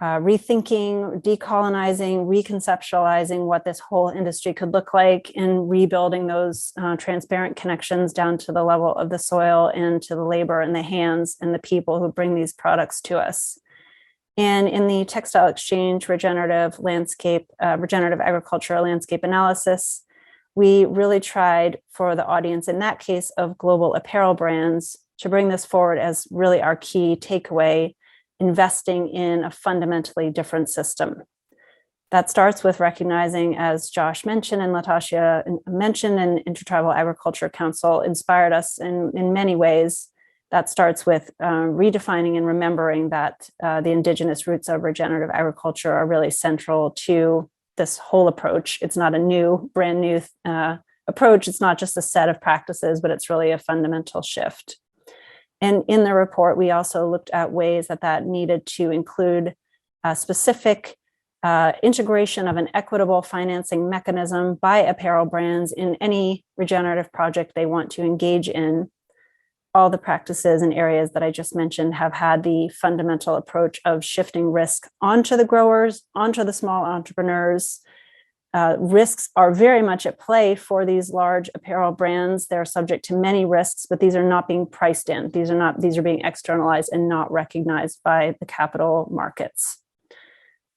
rethinking, decolonizing, reconceptualizing what this whole industry could look like, and rebuilding those transparent connections down to the level of the soil and to the labor and the hands and the people who bring these products to us. And in the textile exchange regenerative agricultural landscape analysis, we really tried for the audience in that case of global apparel brands to bring this forward as really our key takeaway: investing in a fundamentally different system. That starts with recognizing, as Josh mentioned and Latashia mentioned, and Intertribal Agriculture Council inspired us in many ways. That starts with redefining and remembering that the indigenous roots of regenerative agriculture are really central to this whole approach. It's not a brand new approach. It's not just a set of practices, but it's really a fundamental shift. And in the report, we also looked at ways that needed to include a specific integration of an equitable financing mechanism by apparel brands in any regenerative project they want to engage in. All the practices and areas that I just mentioned have had the fundamental approach of shifting risk onto the growers, onto the small entrepreneurs. Risks are very much at play for these large apparel brands. They're subject to many risks, but these are not being priced in. These are being externalized and not recognized by the capital markets.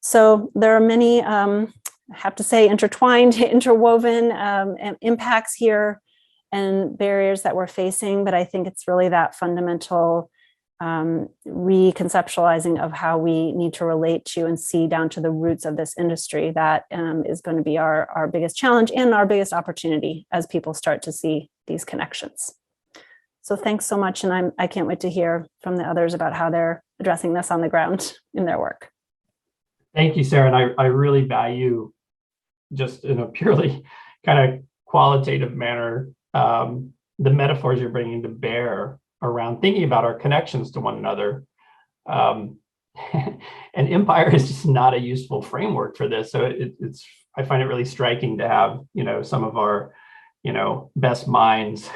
So there are many, I have to say, interwoven impacts here and barriers that we're facing, but I think it's really that fundamental reconceptualizing of how we need to relate to and see down to the roots of this industry that is going to be our biggest challenge and our biggest opportunity as people start to see these connections. So thanks so much, and I can't wait to hear from the others about how they're addressing this on the ground in their work. Thank you, Sarah, and I really value, just in a purely kind of qualitative manner, the metaphors you're bringing to bear around thinking about our connections to one another. An empire is just not a useful framework for this. So I find it really striking to have, some of our, best minds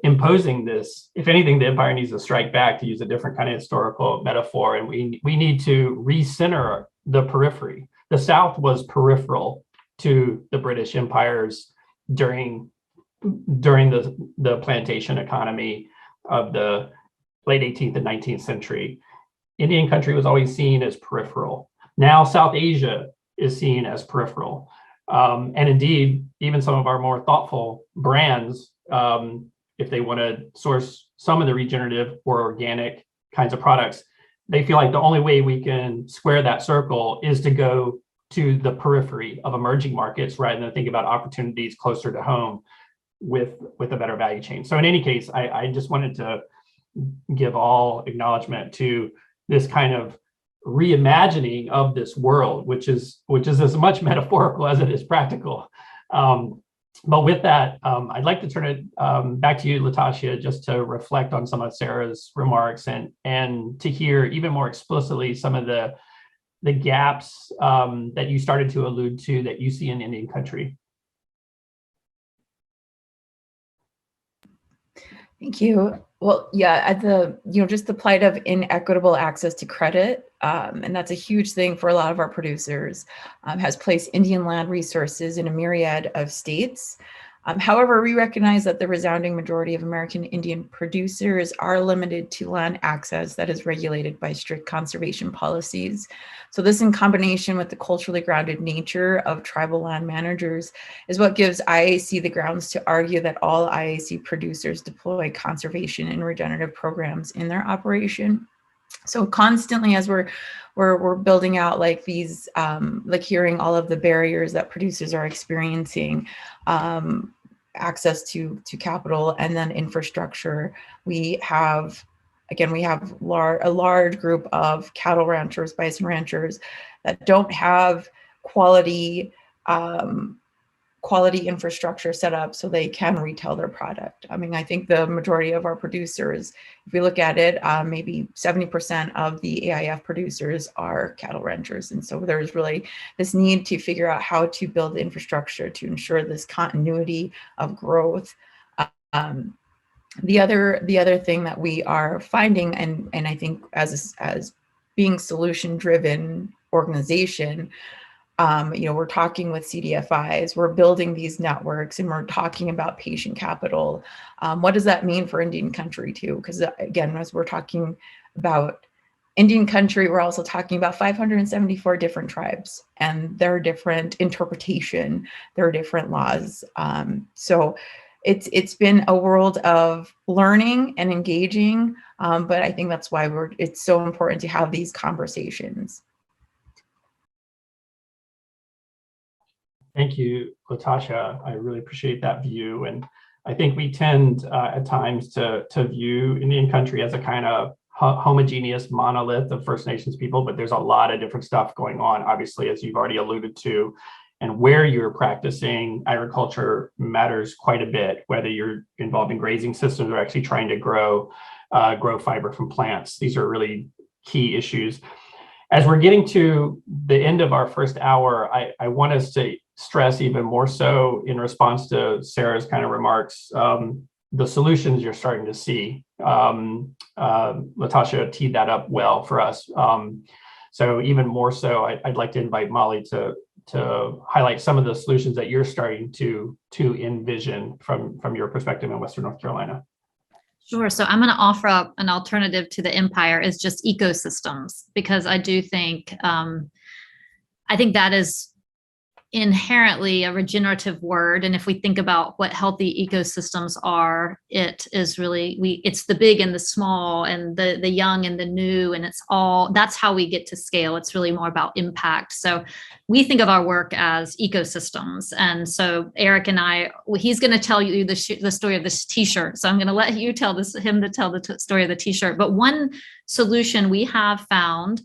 imposing this. If anything, the empire needs to strike back, to use a different kind of historical metaphor. And we need to recenter the periphery. The South was peripheral to the British empires during the plantation economy of the late 18th and 19th century. Indian country was always seen as peripheral. Now South Asia is seen as peripheral. And indeed, even some of our more thoughtful brands, if they want to source some of the regenerative or organic kinds of products, they feel like the only way we can square that circle is to go to the periphery of emerging markets rather than think about opportunities closer to home with a better value chain. So in any case, I just wanted to give all acknowledgement to this kind of reimagining of this world, which is as much metaphorical as it is practical. But with that, I'd like to turn it back to you, Latashia, just to reflect on some of Sarah's remarks and to hear even more explicitly some of the gaps that you started to allude to that you see in Indian country. Thank you. Well, yeah, just the plight of inequitable access to credit, and that's a huge thing for a lot of our producers, has placed Indian land resources in a myriad of states. However, we recognize that the resounding majority of American Indian producers are limited to land access that is regulated by strict conservation policies. So this, in combination with the culturally grounded nature of tribal land managers, is what gives IAC the grounds to argue that all IAC producers deploy conservation and regenerative programs in their operation. So constantly, as we're building out like these, like hearing all of the barriers that producers are experiencing, access to capital and then infrastructure, we have a large group of cattle ranchers, bison ranchers that don't have quality infrastructure set up so they can retail their product. I mean, I think the majority of our producers, if we look at it, maybe 70% of the AIF producers are cattle ranchers. And so there's really this need to figure out how to build infrastructure to ensure this continuity of growth. The other thing that we are finding, and I think as being solution-driven organization, we're talking with CDFIs, we're building these networks, and we're talking about patient capital. What does that mean for Indian country too? Because again, as we're talking about Indian country, we're also talking about 574 different tribes, and there are different interpretation, there are different laws. So it's been a world of learning and engaging, but I think that's why it's so important to have these conversations. Thank you, Latasha. I really appreciate that view. And I think we tend at times to view Indian country as a kind of homogeneous monolith of First Nations people, but there's a lot of different stuff going on, obviously, as you've already alluded to. And where you're practicing agriculture matters quite a bit, whether you're involved in grazing systems or actually trying to grow fiber from plants. These are really key issues. As we're getting to the end of our first hour, I want us to stress even more so in response to Sarah's kind of remarks, the solutions you're starting to see. Latasha teed that up well for us. So even more so, I'd like to invite Molly to highlight some of the solutions that you're starting to envision from your perspective in Western North Carolina. Sure. So I'm going to offer up an alternative to the empire is just ecosystems, because I do think, I think that is inherently a regenerative word. And if we think about what healthy ecosystems are, it is really, it's the big and the small and the young and the new, and it's all, that's how we get to scale. It's really more about impact. So we think of our work as ecosystems. And so Eric and I, he's going to tell you the story of this t-shirt. So I'm going to let you tell him to tell the story of the t-shirt. But one solution we have found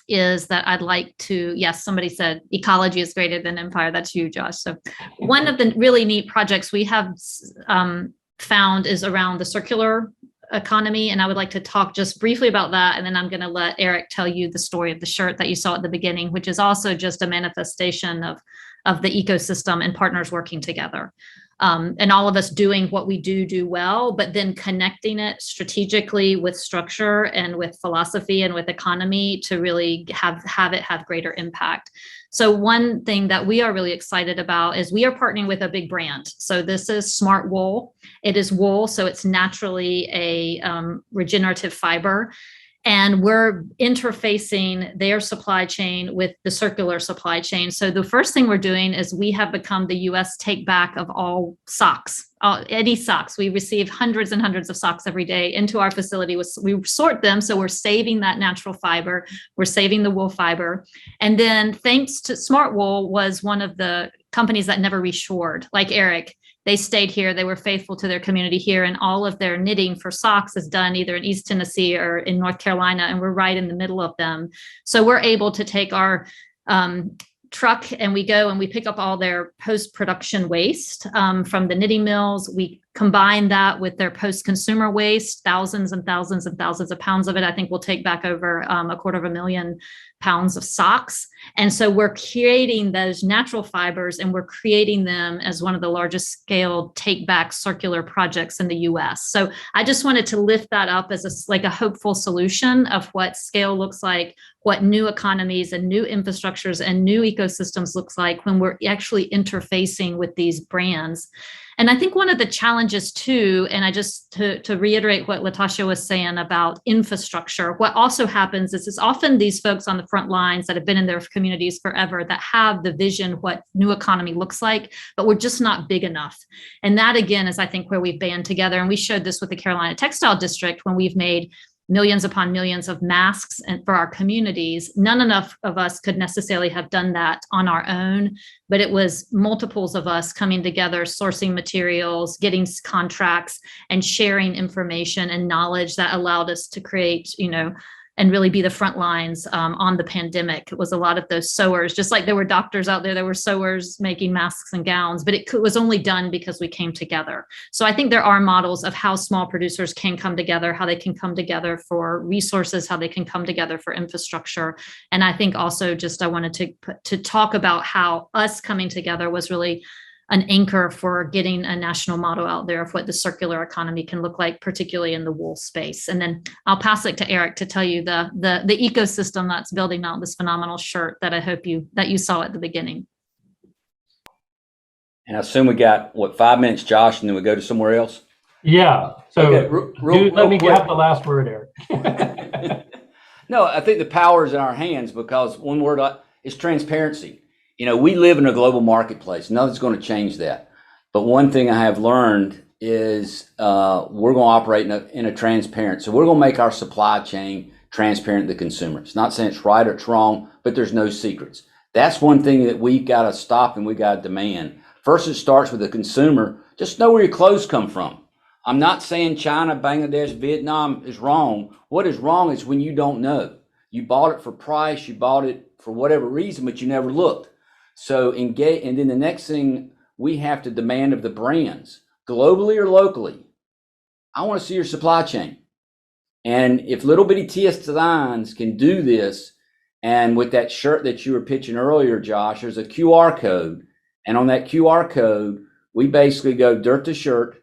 is that I'd like to, yes, somebody said ecology is greater than empire. That's you, Josh. So one of the really neat projects we have found is around the circular economy. And I would like to talk just briefly about that. And then I'm going to let Eric tell you the story of the shirt that you saw at the beginning, which is also just a manifestation of the ecosystem and partners working together. And all of us doing what we do well, but then connecting it strategically with structure and with philosophy and with economy to really have it have greater impact. So one thing that we are really excited about is we are partnering with a big brand. So this is Smart Wool. It is wool, so it's naturally a regenerative fiber. And we're interfacing their supply chain with the circular supply chain. So the first thing we're doing is we have become the US take back of all socks, any socks. We receive hundreds and hundreds of socks every day into our facility. We sort them, so we're saving that natural fiber. We're saving the wool fiber. And then thanks to Smart Wool was one of the companies that never reshored, like Eric. they stayed here. They were faithful to their community here, and all of their knitting for socks is done either in East Tennessee or in North Carolina, and we're right in the middle of them. So we're able to take our truck and we go and we pick up all their post-production waste from the knitting mills. We combine that with their post-consumer waste, thousands and thousands and thousands of pounds of it. I think we'll take back over 250,000 pounds of socks. And so we're creating those natural fibers, and we're creating them as one of the largest scale take back circular projects in the US. So I just wanted to lift that up as like a hopeful solution of what scale looks like, what new economies and new infrastructures and new ecosystems looks like when we're actually interfacing with these brands. And I think one of the challenges too, and I just to reiterate what Latashia was saying about infrastructure, what also happens is it's often these folks on the front lines that have been in their communities forever that have the vision what new economy looks like, but we're just not big enough. And that again is I think where we've band together. And we showed this with the Carolina Textile District when we've made millions upon millions of masks and for our communities. None enough of us could necessarily have done that on our own, but it was multiples of us coming together, sourcing materials, getting contracts, and sharing information and knowledge that allowed us to create, and really be the front lines on the pandemic. It was a lot of those sewers, just like there were doctors out there were sewers making masks and gowns, but it was only done because we came together. So I think there are models of how small producers can come together, how they can come together for resources, how they can come together for infrastructure. And I think also I wanted to talk about how us coming together was really an anchor for getting a national model out there of what the circular economy can look like, particularly in the wool space. And then I'll pass it to Eric to tell you the ecosystem that's building out this phenomenal shirt that I hope you saw at the beginning. And I assume we got 5 minutes, Josh, and then we go to somewhere else. Yeah. So okay, let me have the last word, Eric. No, I think the power is in our hands because one word is transparency. We live in a global marketplace. Nothing's going to change that. But one thing I have learned is we're going to operate in a transparent. So we're going to make our supply chain transparent to the consumer. It's not saying it's right or it's wrong, but there's no secrets. That's one thing that we've got to stop and we got to demand. First, it starts with the consumer. Just know where your clothes come from. I'm not saying China, Bangladesh, Vietnam is wrong. What is wrong is when you don't know. You bought it for price, you bought it for whatever reason, but you never looked. So engage, and then the next thing we have to demand of the brands, globally or locally, I want to see your supply chain. And if little bitty TS Designs can do this, and with that shirt that you were pitching earlier, Josh, there's a QR code. And on that QR code, we basically go dirt to shirt.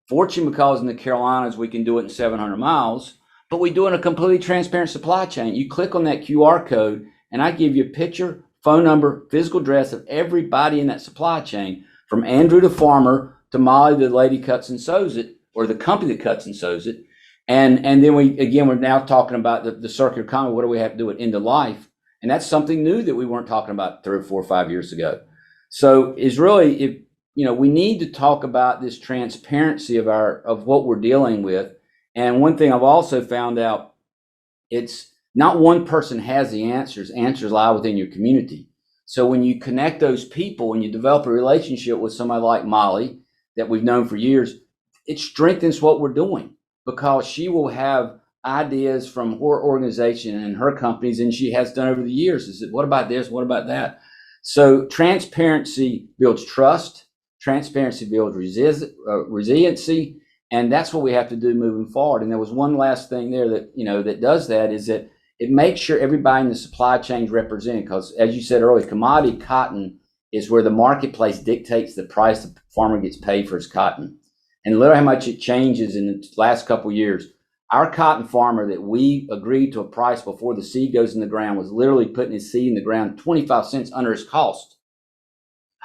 Fortunately, because in the Carolinas, we can do it in 700 miles, but we do it in a completely transparent supply chain. You click on that QR code, and I give you a picture, phone number, physical address of everybody in that supply chain, from Andrew the farmer to Molly the lady cuts and sews it, or the company that cuts and sews it. And then we're now talking about the circular economy. What do we have to do it into life? And that's something new that we weren't talking about 3 or 4 or 5 years ago. So it's really, we need to talk about this transparency of what we're dealing with. And one thing I've also found out, it's not one person has the answers. Answers lie within your community. So when you connect those people and you develop a relationship with somebody like Molly that we've known for years, it strengthens what we're doing because she will have ideas from her organization and her companies, and she has done over the years. Is it, what about this? What about that? So transparency builds trust. Transparency builds resiliency. And that's what we have to do moving forward. And there was one last thing there that, that does that is that it makes sure everybody in the supply chain is represented because, as you said earlier, commodity cotton is where the marketplace dictates the price the farmer gets paid for his cotton. And literally how much it changes in the last couple of years. Our cotton farmer that we agreed to a price before the seed goes in the ground was literally putting his seed in the ground 25 cents under his cost,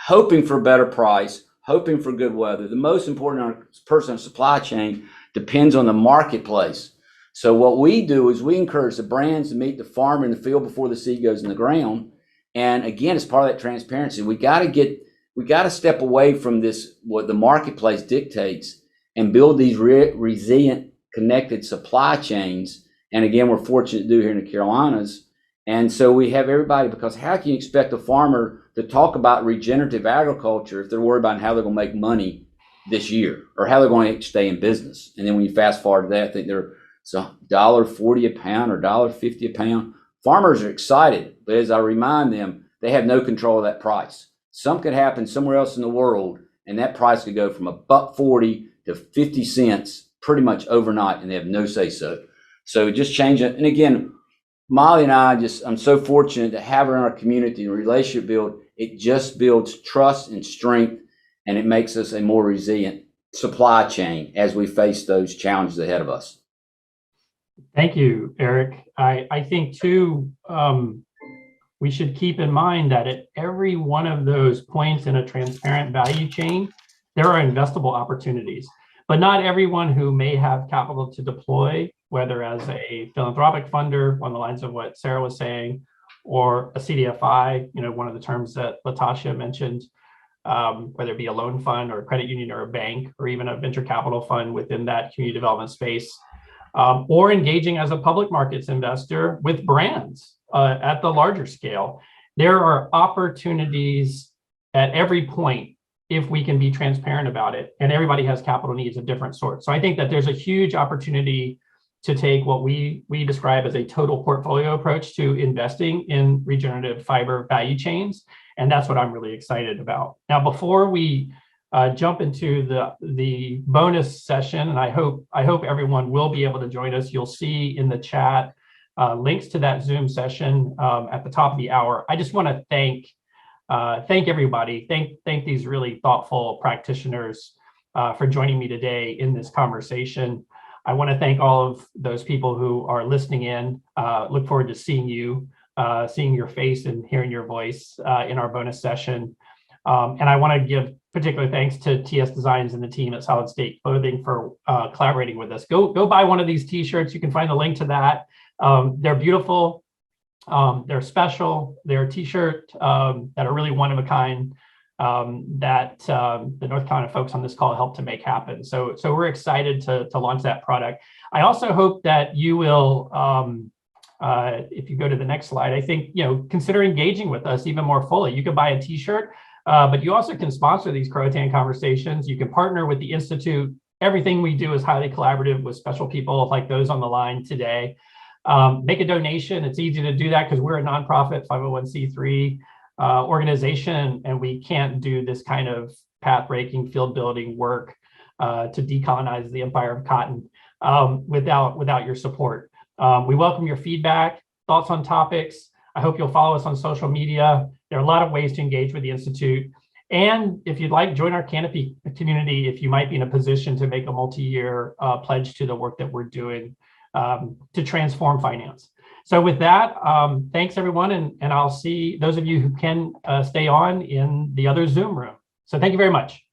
hoping for a better price, hoping for good weather. The most important person in the supply chain depends on the marketplace. So what we do is we encourage the brands to meet the farmer in the field before the seed goes in the ground. And again, it's part of that transparency. We got to step away from this, what the marketplace dictates, and build these resilient, connected supply chains. And again, we're fortunate to do here in the Carolinas. And so we have everybody, because how can you expect a farmer to talk about regenerative agriculture if they're worried about how they're going to make money this year, or how they're going to stay in business. And then when you fast forward to that, I think it's $1.40 a pound or $1.50 a pound. Farmers are excited, but as I remind them, they have no control of that price. Something could happen somewhere else in the world, and that price could go from $1.40 to 50 cents pretty much overnight, and they have no say so. So just change it. And again, Molly and I'm so fortunate to have her in our community and relationship build. It just builds trust and strength, and it makes us a more resilient supply chain as we face those challenges ahead of us. Thank you, Eric. I think too, we should keep in mind that at every one of those points in a transparent value chain, there are investable opportunities, but not everyone who may have capital to deploy, whether as a philanthropic funder on the lines of what Sarah was saying, or a CDFI, one of the terms that Latashia mentioned, whether it be a loan fund or a credit union or a bank, or even a venture capital fund within that community development space, or engaging as a public markets investor with brands at the larger scale. There are opportunities at every point if we can be transparent about it, and everybody has capital needs of different sorts. So I think that there's a huge opportunity to take what we describe as a total portfolio approach to investing in regenerative fiber value chains. And that's what I'm really excited about. Now, before we jump into the bonus session, and I hope everyone will be able to join us. You'll see in the chat links to that Zoom session at the top of the hour. I just want to thank everybody. Thank these really thoughtful practitioners for joining me today in this conversation. I want to thank all of those people who are listening in. Look forward to seeing you, seeing your face and hearing your voice in our bonus session. And I want to give particular thanks to TS Designs and the team at Solid State Clothing for collaborating with us. Go buy one of these t-shirts. You can find the link to that. They're beautiful. They're special. They're a t-shirt that are really one of a kind that the North Carolina folks on this call helped to make happen. So we're excited to launch that product. I also hope that you will, if you go to the next slide, I think, consider engaging with us even more fully. You can buy a t-shirt, but you also can sponsor these Croatan Conversations. You can partner with the Institute. Everything we do is highly collaborative with special people like those on the line today. Make a donation. It's easy to do that because we're a nonprofit 501c3 organization, and we can't do this kind of path-breaking, field-building work to decolonize the empire of cotton without your support. We welcome your feedback, thoughts on topics. I hope you'll follow us on social media. There are a lot of ways to engage with the Institute. And if you'd like, join our Canopy community if you might be in a position to make a multi-year pledge to the work that we're doing to transform finance. So with that, thanks everyone, and I'll see those of you who can stay on in the other Zoom room. So thank you very much.